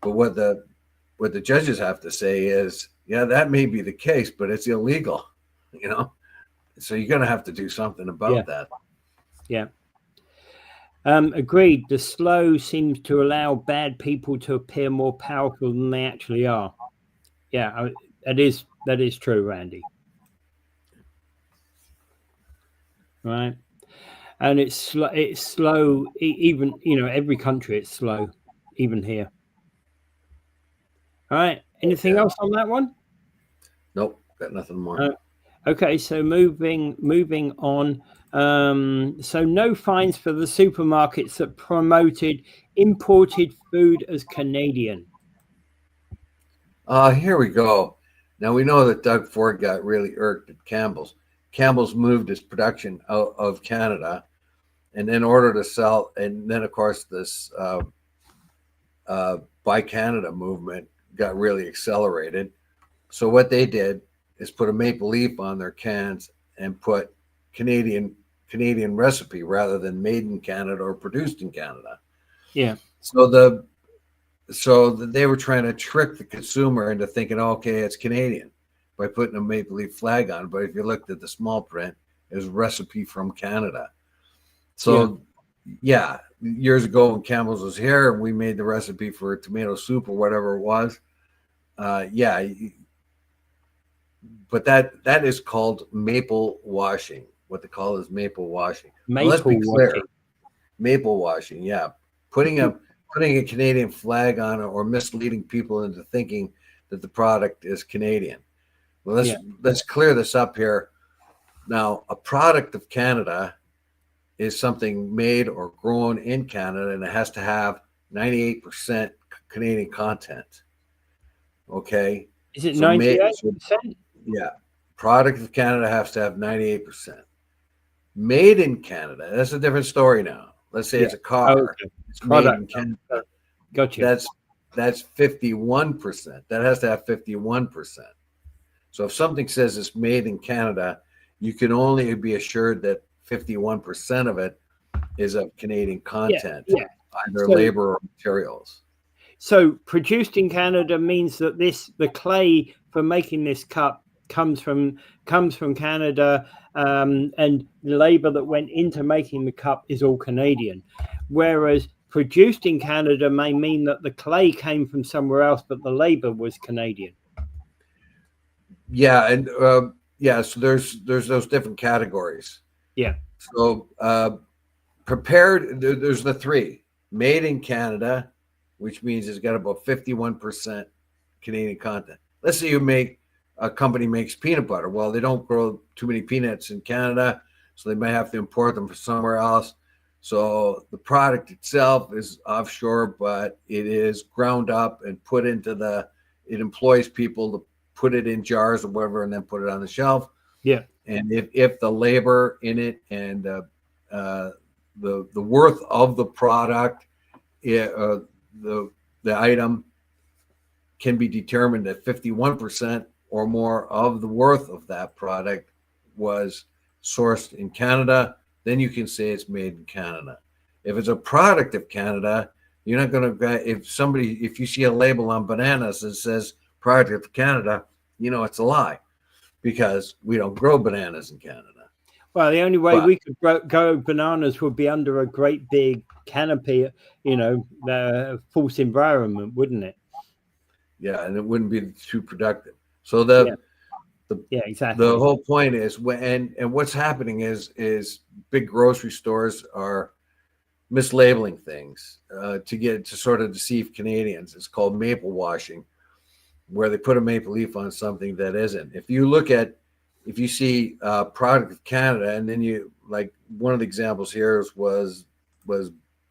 But what the judges have to say is, yeah, that may be the case, but it's illegal, So you're going to have to do something about that. Yeah. Agreed. The slow seems to allow bad people to appear more powerful than they actually are. Yeah, that is true, Randy. Right. And it's slow. Even every country it's slow, even here. All right. Anything else on that one? Nope, got nothing more. Okay, so moving on. So no fines for the supermarkets that promoted imported food as Canadian. Here we go. Now we know that Doug Ford got really irked at Campbell's. Campbell's moved its production out of Canada, and in order to sell, and then of course this Buy Canada movement got really accelerated. So what they did is put a maple leaf on their cans and put Canadian recipe rather than made in Canada or produced in Canada. Yeah. So they were trying to trick the consumer into thinking, okay, it's Canadian by putting a maple leaf flag on. But if you looked at the small print, it was recipe from Canada. So yeah years ago when Campbell's was here and we made the recipe for tomato soup or whatever it was. Yeah, but that is called maple washing. What they call is maple washing. Now, let's be clear. washing. Maple washing, yeah. Putting a Canadian flag on it or misleading people into thinking that the product is Canadian. Well, let's clear this up here. Now, a product of Canada is something made or grown in Canada, and it has to have 98% Canadian content. Okay? Is it 98%? Yeah. Product of Canada has to have 98%. Made in Canada, that's a different story now. Let's say it's a car. Okay. It's Product. made in Canada. Gotcha. That's 51%. That has to have 51%. So if something says it's made in Canada, you can only be assured that 51% of it is of Canadian content, either labor or materials. So produced in Canada means that the clay for making this cup comes from Canada, and the labor that went into making the cup is all Canadian. Whereas produced in Canada may mean that the clay came from somewhere else, but the labor was Canadian. Yeah, and so there's those different categories. Yeah. So prepared, there's the three. Made in Canada, which means it's got about 51% Canadian content. Let's say a company makes peanut butter. Well, they don't grow too many peanuts in Canada, so they might have to import them from somewhere else. So the product itself is offshore, but it is ground up and put into it employs people to put it in jars or whatever, and then put it on the shelf. Yeah. And if the labor in it and the worth of the product, the item can be determined at 51% or more of the worth of that product was sourced in Canada, then you can say it's made in Canada. If it's a product of Canada, you're not going to, if you see a label on bananas that says product of Canada, it's a lie, because we don't grow bananas in Canada. Well, the only way we could grow bananas would be under a great big canopy, the false environment, wouldn't it? Yeah, and it wouldn't be too productive. So exactly. The whole point is and what's happening is big grocery stores are mislabeling things to sort of deceive Canadians. It's called maple washing, where they put a maple leaf on something that isn't. If you see product of Canada, and then you, like, one of the examples here was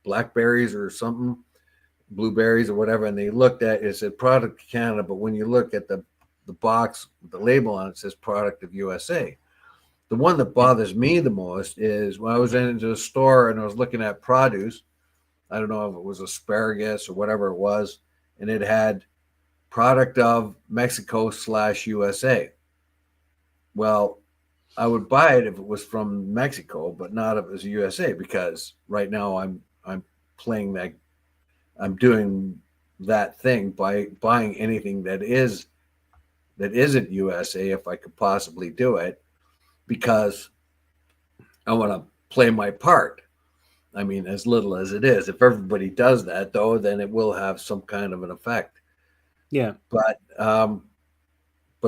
blackberries or something, blueberries or whatever, and they looked at it said product of Canada, but when you look at the box, the label on it says product of USA. The one that bothers me the most is when I was into a store and I was looking at produce. I don't know if it was asparagus or whatever it was, and it had product of Mexico /USA. Well, I would buy it if it was from Mexico, but not if it was USA, because right now I'm playing that. I'm doing that thing by buying anything that isn't USA if I could possibly do it, because I want to play my part. I mean, as little as it is. If everybody does that, though, then it will have some kind of an effect. Yeah. But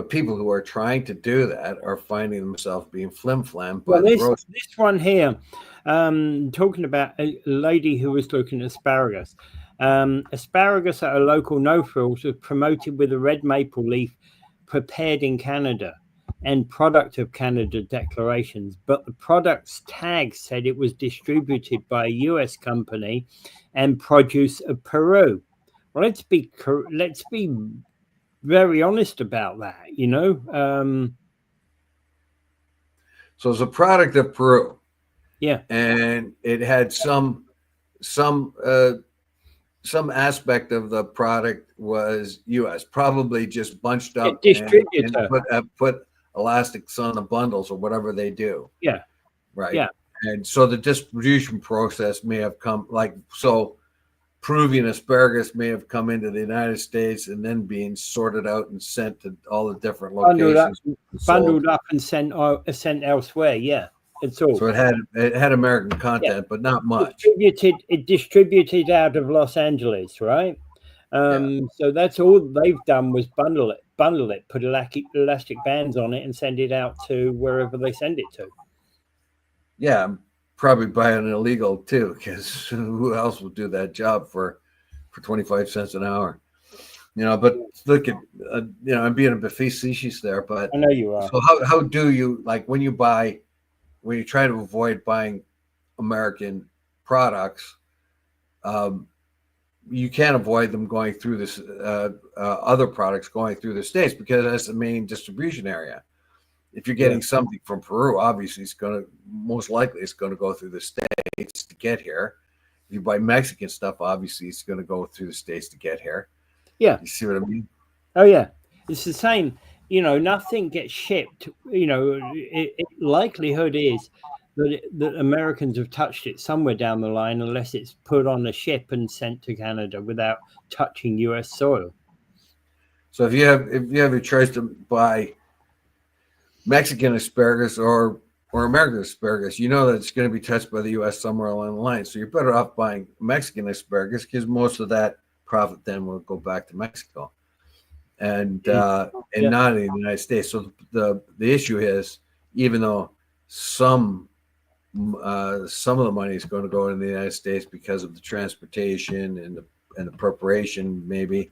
people who are trying to do that are finding themselves being flim-flammed by this one here, talking about a lady who was looking at asparagus. Asparagus at a local no-frills was promoted with a red maple leaf, prepared in Canada, and product of Canada declarations, but the product's tag said it was distributed by a US company and produce of Peru. Well, let's be very honest about that, So it's a product of Peru. Yeah. And it had some aspect of the product was US, probably just bunched up and put elastics on the bundles or whatever they do. Yeah. Right. Yeah. And so the distribution process may have Peruvian asparagus may have come into the United States and then being sorted out and sent to all the different locations. Bundled up and sent elsewhere. Yeah. It's all. So it had American content, but not much. It distributed out of Los Angeles, right? So that's all they've done was bundle it, put elastic bands on it, and send it out to wherever they send it to. Yeah, probably buying an illegal too, because who else would do that job for 25 cents an hour? But look at I'm being a bit facetious there, but I know you are. so how do you, like, when you try to avoid buying American products, you can't avoid them going through this other products going through the States, because that's the main distribution area. If you're getting something from Peru, obviously most likely it's going to go through the States to get here. If you buy Mexican stuff, obviously it's going to go through the States to get here. Yeah. You see what I mean? Oh yeah, it's the same. Nothing gets shipped. Likelihood is that Americans have touched it somewhere down the line, unless it's put on a ship and sent to Canada without touching U.S. soil. So if you have a choice to buy Mexican asparagus or American asparagus, that it's going to be touched by the U.S. somewhere along the line. So you're better off buying Mexican asparagus, because most of that profit then will go back to Mexico, and not in the United States. So the issue is, even though some of the money is going to go in the United States because of the transportation and the preparation, maybe,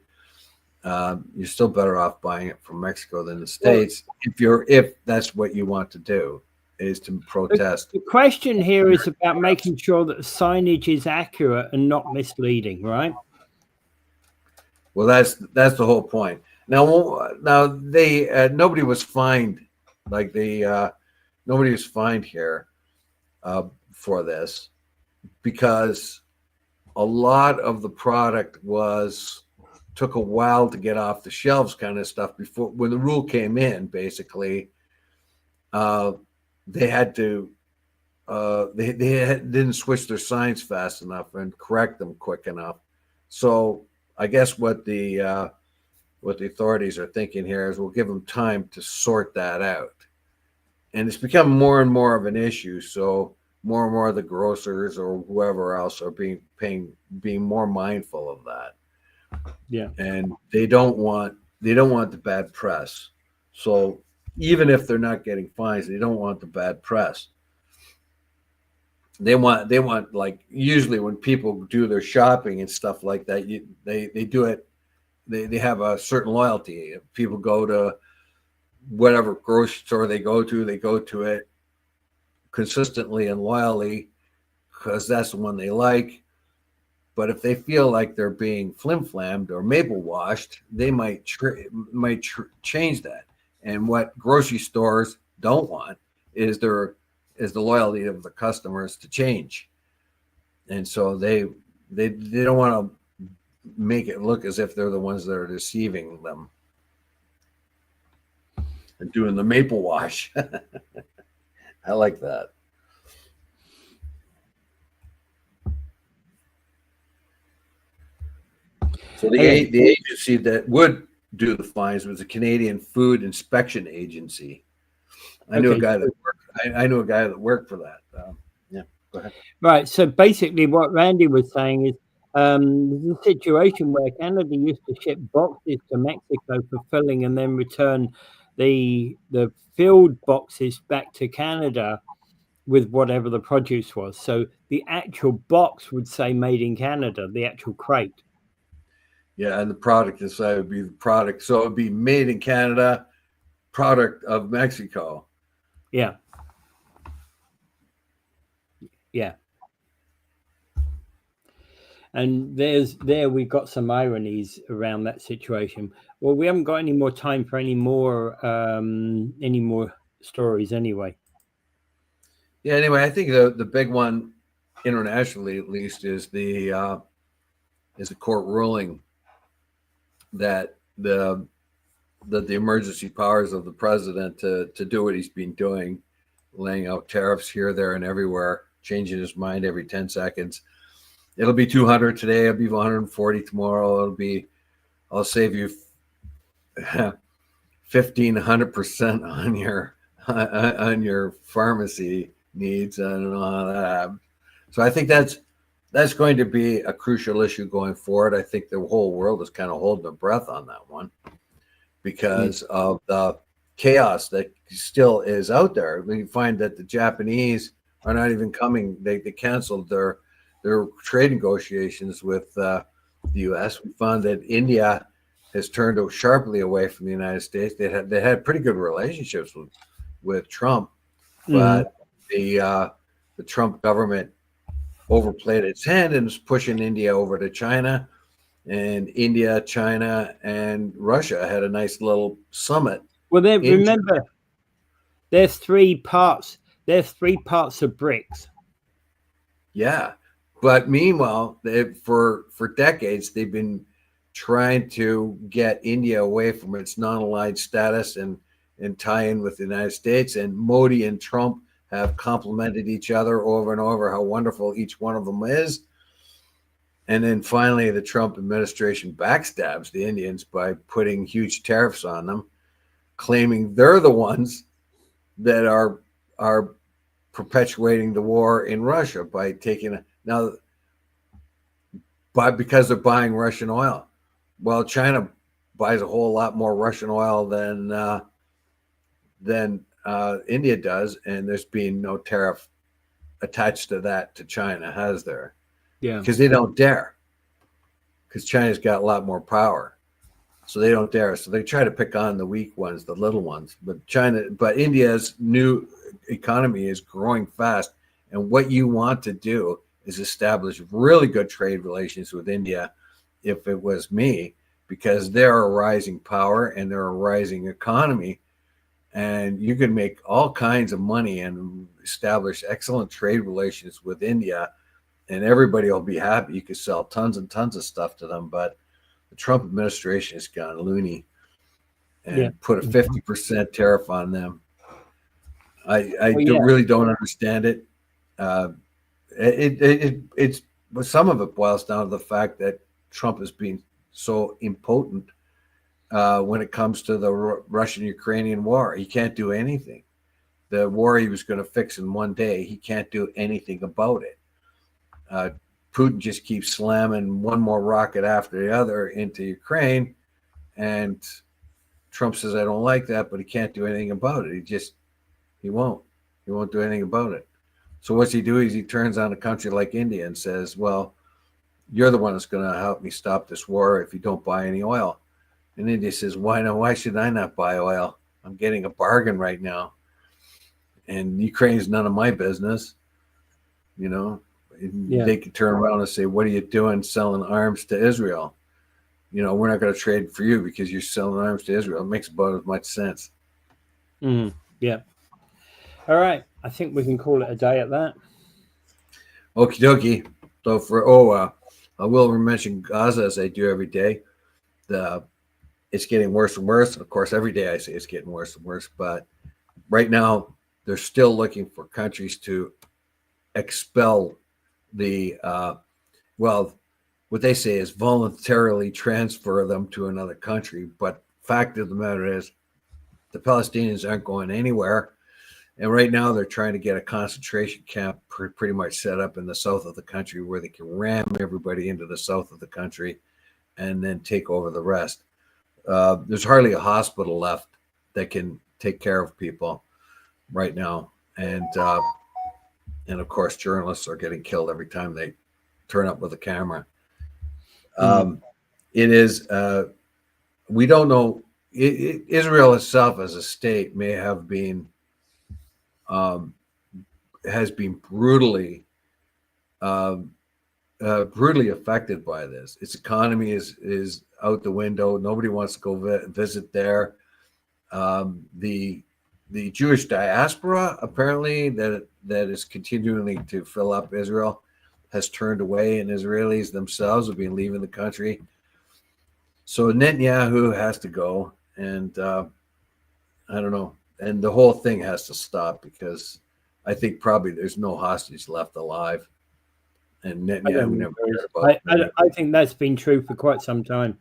you're still better off buying it from Mexico than the States, if that's what you want to do, is to protest. The question here is about making sure that the signage is accurate and not misleading, right? Well, that's the whole point. Now they nobody was fined, nobody was fined here for this, because a lot of the product took a while to get off the shelves, kind of stuff. Before, when the rule came in, basically, they had to didn't switch their signs fast enough and correct them quick enough. So I guess what the authorities are thinking here is, we'll give them time to sort that out. And it's become more and more of an issue. So more and more of the grocers or whoever else are being more mindful of that. Yeah. And they don't want the bad press. So even if they're not getting fines, they don't want the bad press. They want, like, usually when people do their shopping and stuff like that, they do it. They have a certain loyalty. If people go to whatever grocery store they go to it consistently and loyally, because that's the one they like. But if they feel like they're being flim-flammed or maple washed, they might change that. And what grocery stores don't want is the loyalty of the customers to change. And so they don't want to make it look as if they're the ones that are deceiving them and doing the maple wash. I like that. So the agency that would do the fines was the Canadian Food Inspection Agency. I knew a guy that worked for that. Yeah, go ahead. Right. So basically, what Randy was saying is, there's a situation where Canada used to ship boxes to Mexico for filling, and then return the filled boxes back to Canada with whatever the produce was. So the actual box would say "Made in Canada," the actual crate. Yeah, and the product inside would be the product. So it would be made in Canada, product of Mexico. Yeah. Yeah. And we've got some ironies around that situation. Well, we haven't got any more time for any more stories anyway. Yeah, anyway, I think the big one internationally, at least, is the court ruling that the emergency powers of the president to do what he's been doing, laying out tariffs here, there, and everywhere, changing his mind every 10 seconds. It'll be 200 today. It'll be 140 tomorrow. I'll save you 1,500% on your pharmacy needs. I don't know how that happens. So I think that's going to be a crucial issue going forward. I think the whole world is kind of holding their breath on that one because of the chaos that still is out there. We find that the Japanese are not even coming. They canceled their trade negotiations with the U.S. We found that India has turned sharply away from the United States. They had pretty good relationships with Trump, but the Trump government overplayed its hand and is pushing India over to China. And India, China, and Russia had a nice little summit. Well, remember, there's 3 parts. There's 3 parts of BRICS. Yeah, but meanwhile, for decades they've been trying to get India away from its non-aligned status and tie in with the United States. And Modi and Trump have complimented each other over and over how wonderful each one of them is. And then finally, the Trump administration backstabs the Indians by putting huge tariffs on them, claiming they're the ones that are perpetuating the war in Russia because they're buying Russian oil. Well, China buys a whole lot more Russian oil than India does, and there's been no tariff attached to that to China, has there? Yeah, because they don't dare, because China's got a lot more power, so they don't dare. So they try to pick on the weak ones, the little ones. But India's new economy is growing fast, and what you want to do is establish really good trade relations with India. If it was me, because they're a rising power and they're a rising economy, and you can make all kinds of money and establish excellent trade relations with India. And everybody will be happy. You could sell tons and tons of stuff to them, but the Trump administration has gone loony and put a 50% tariff on them. Really don't understand it. It's some of it boils down to the fact that Trump is being so impotent when it comes to the Russian-Ukrainian war. He can't do anything. The war he was going to fix in one day, he can't do anything about it. Putin just keeps slamming one more rocket after the other into Ukraine, and Trump says, I don't like that, but he can't do anything about it. He won't do anything about it. So what's he do is he turns on a country like India and says, well, you're the one that's going to help me stop this war if you don't buy any oil. And India says, why should I not buy oil? I'm getting a bargain right now. And Ukraine's none of my business, They could turn around and say, what are you doing selling arms to Israel? We're not going to trade for you because you're selling arms to Israel. It makes about as much sense. Yeah. All right. I think we can call it a day at that. Okie dokie. So I will mention Gaza, as I do every day. It's getting worse and worse. Of course, every day I say it's getting worse and worse. But right now, they're still looking for countries to expel what they say is voluntarily transfer them to another country. But fact of the matter is, the Palestinians aren't going anywhere. And right now they're trying to get a concentration camp pretty much set up in the south of the country where they can ram everybody into the south of the country and then take over the rest. There's hardly a hospital left that can take care of people right now. And of course, journalists are getting killed every time they turn up with a camera. It is, we don't know, Israel itself as a state may have been, has been brutally affected by this. Its economy is out the window. Nobody wants to go visit there. The Jewish diaspora, apparently, that is continuing to fill up Israel, has turned away, and Israelis themselves have been leaving the country. So Netanyahu has to go, and I don't know. And the whole thing has to stop, because I think probably there's no hostage left alive. And Netanyahu never cared about it. I think that's been true for quite some time.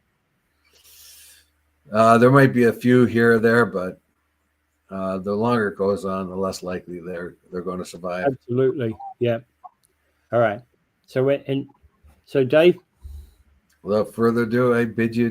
There might be a few here or there, but the longer it goes on, the less likely they're going to survive. Absolutely. Yeah. All right. So Dave. Without further ado, I bid you